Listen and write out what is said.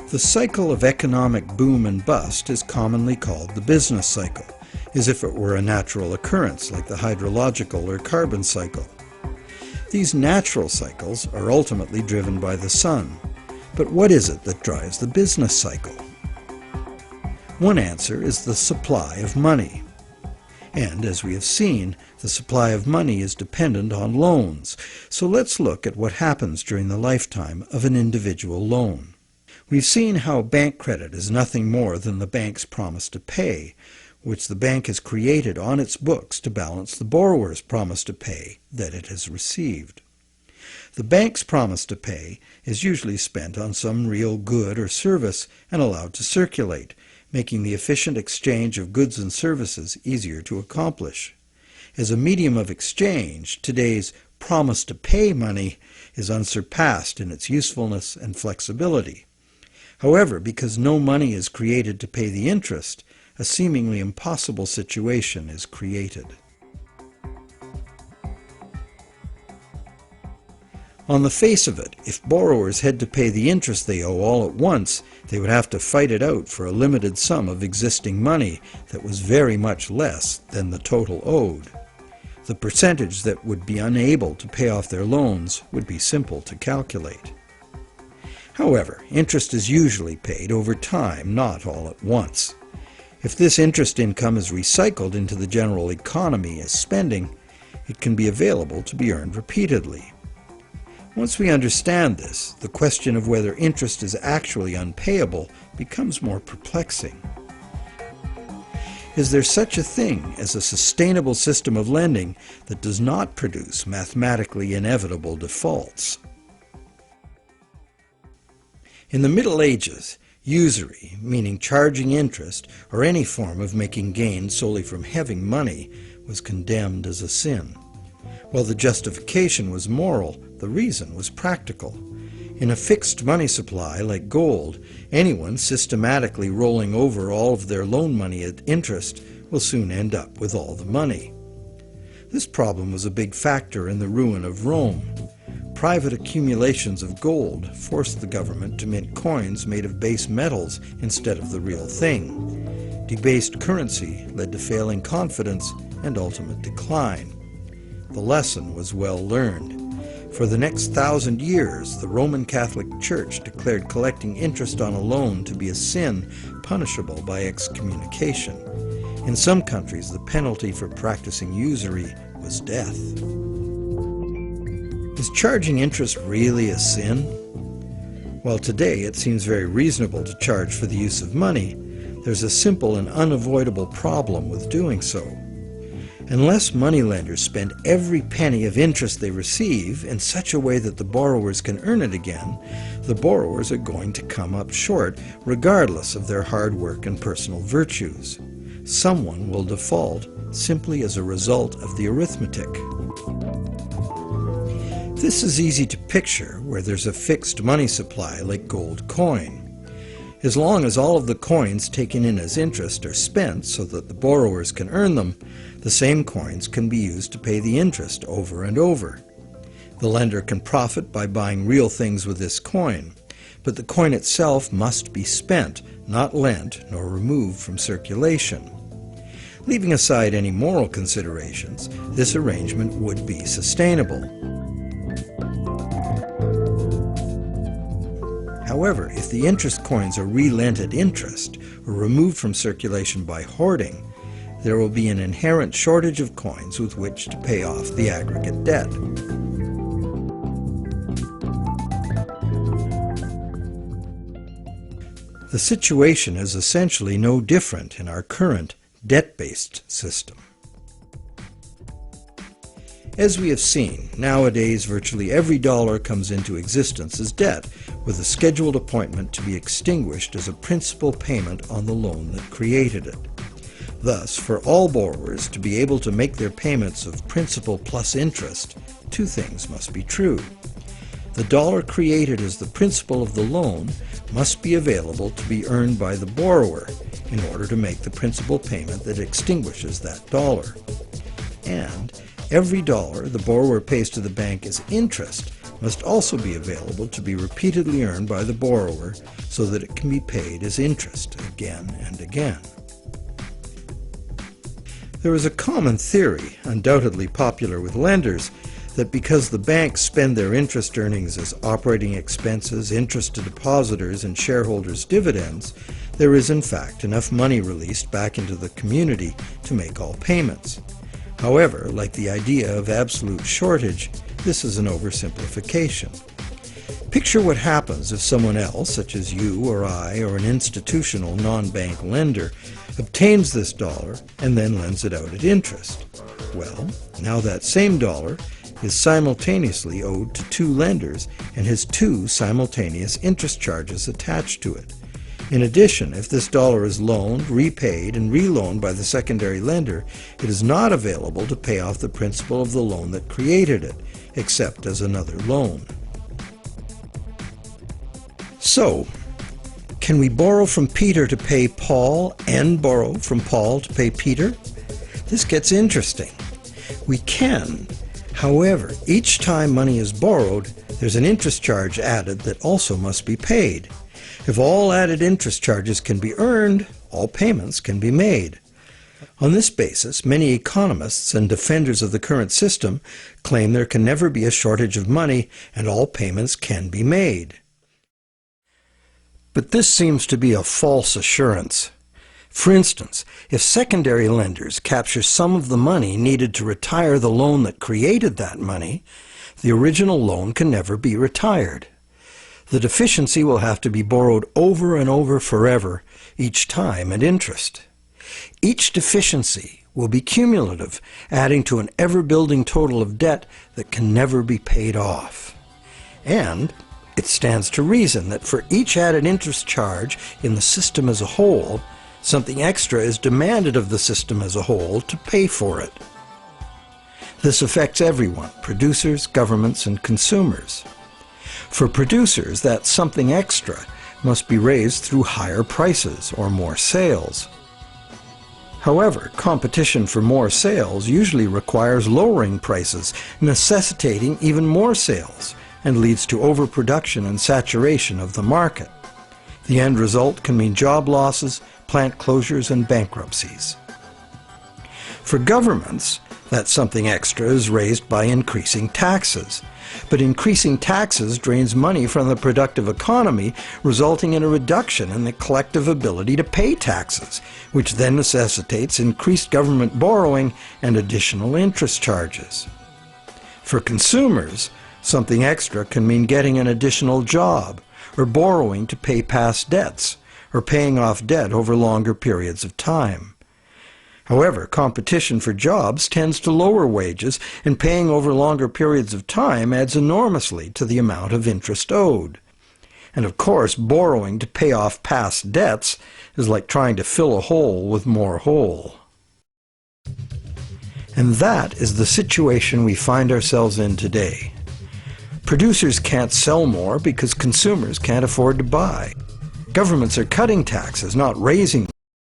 The cycle of economic boom and bust is commonly called the business cycle, as if it were a natural occurrence like the hydrological or carbon cycle. These natural cycles are ultimately driven by the sun. But what is it that drives the business cycle? One answer is the supply of money. And as we have seen, the supply of money is dependent on loans. So let's look at what happens during the lifetime of an individual loan. We've seen how bank credit is nothing more than the bank's promise to pay, which the bank has created on its books to balance the borrower's promise to pay that it has received. The bank's promise to pay is usually spent on some real good or service and allowed to circulate, making the efficient exchange of goods and services easier to accomplish. As a medium of exchange, today's promise to pay money is unsurpassed in its usefulness and flexibility. However, because no money is created to pay the interest, a seemingly impossible situation is created. On the face of it, if borrowers had to pay the interest they owe all at once, they would have to fight it out for a limited sum of existing money that was very much less than the total owed. The percentage that would be unable to pay off their loans would be simple to calculate. However, interest is usually paid over time, not all at once. If this interest income is recycled into the general economy as spending, it can be available to be earned repeatedly. Once we understand this, the question of whether interest is actually unpayable becomes more perplexing. Is there such a thing as a sustainable system of lending that does not produce mathematically inevitable defaults? In the Middle Ages, usury, meaning charging interest or any form of making gain solely from having money, was condemned as a sin. While the justification was moral, the reason was practical. In a fixed money supply like gold, anyone systematically rolling over all of their loan money at interest will soon end up with all the money. This problem was a big factor in the ruin of Rome. Private accumulations of gold forced the government to mint coins made of base metals instead of the real thing. Debased currency led to failing confidence and ultimate decline. The lesson was well learned. For the next 1,000 years, the Roman Catholic Church declared collecting interest on a loan to be a sin punishable by excommunication. In some countries, the penalty for practicing usury was death. Is charging interest really a sin? While today it seems very reasonable to charge for the use of money, there's a simple and unavoidable problem with doing so. Unless moneylenders spend every penny of interest they receive in such a way that the borrowers can earn it again, the borrowers are going to come up short regardless of their hard work and personal virtues. Someone will default simply as a result of the arithmetic. This is easy to picture where there's a fixed money supply like gold coin. As long as all of the coins taken in as interest are spent so that the borrowers can earn them, the same coins can be used to pay the interest over and over. The lender can profit by buying real things with this coin, but the coin itself must be spent, not lent nor removed from circulation. Leaving aside any moral considerations, this arrangement would be sustainable. However, if the interest coins are re-lent at interest or removed from circulation by hoarding, there will be an inherent shortage of coins with which to pay off the aggregate debt. The situation is essentially no different in our current debt-based system. As we have seen, nowadays virtually every dollar comes into existence as debt, with a scheduled appointment to be extinguished as a principal payment on the loan that created it. Thus, for all borrowers to be able to make their payments of principal plus interest, two things must be true. The dollar created as the principal of the loan must be available to be earned by the borrower in order to make the principal payment that extinguishes that dollar. And every dollar the borrower pays to the bank as interest must also be available to be repeatedly earned by the borrower so that it can be paid as interest again and again. There is a common theory, undoubtedly popular with lenders, that because the banks spend their interest earnings as operating expenses, interest to depositors, and shareholders' dividends, there is in fact enough money released back into the community to make all payments. However, like the idea of absolute shortage, this is an oversimplification. Picture what happens if someone else, such as you or I or an institutional non-bank lender, obtains this dollar and then lends it out at interest. Well, now that same dollar is simultaneously owed to two lenders and has two simultaneous interest charges attached to it. In addition, if this dollar is loaned, repaid, and reloaned by the secondary lender, it is not available to pay off the principal of the loan that created it, except as another loan. So, can we borrow from Peter to pay Paul and borrow from Paul to pay Peter? This gets interesting. We can. However, each time money is borrowed, there's an interest charge added that also must be paid. If all added interest charges can be earned, all payments can be made. On this basis, many economists and defenders of the current system claim there can never be a shortage of money and all payments can be made. But this seems to be a false assurance. For instance, if secondary lenders capture some of the money needed to retire the loan that created that money, the original loan can never be retired. The deficiency will have to be borrowed over and over forever, each time at interest. Each deficiency will be cumulative, adding to an ever-building total of debt that can never be paid off. And it stands to reason that for each added interest charge in the system as a whole, something extra is demanded of the system as a whole to pay for it. This affects everyone, producers, governments, and consumers. For producers, that something extra must be raised through higher prices or more sales. However, competition for more sales usually requires lowering prices, necessitating even more sales, and leads to overproduction and saturation of the market. The end result can mean job losses, plant closures, and bankruptcies. For governments, that something extra is raised by increasing taxes. But increasing taxes drains money from the productive economy, resulting in a reduction in the collective ability to pay taxes, which then necessitates increased government borrowing and additional interest charges. For consumers, something extra can mean getting an additional job, or borrowing to pay past debts, or paying off debt over longer periods of time. However, competition for jobs tends to lower wages, and paying over longer periods of time adds enormously to the amount of interest owed. And of course, borrowing to pay off past debts is like trying to fill a hole with more hole. And that is the situation we find ourselves in today. Producers can't sell more because consumers can't afford to buy. Governments are cutting taxes, not raising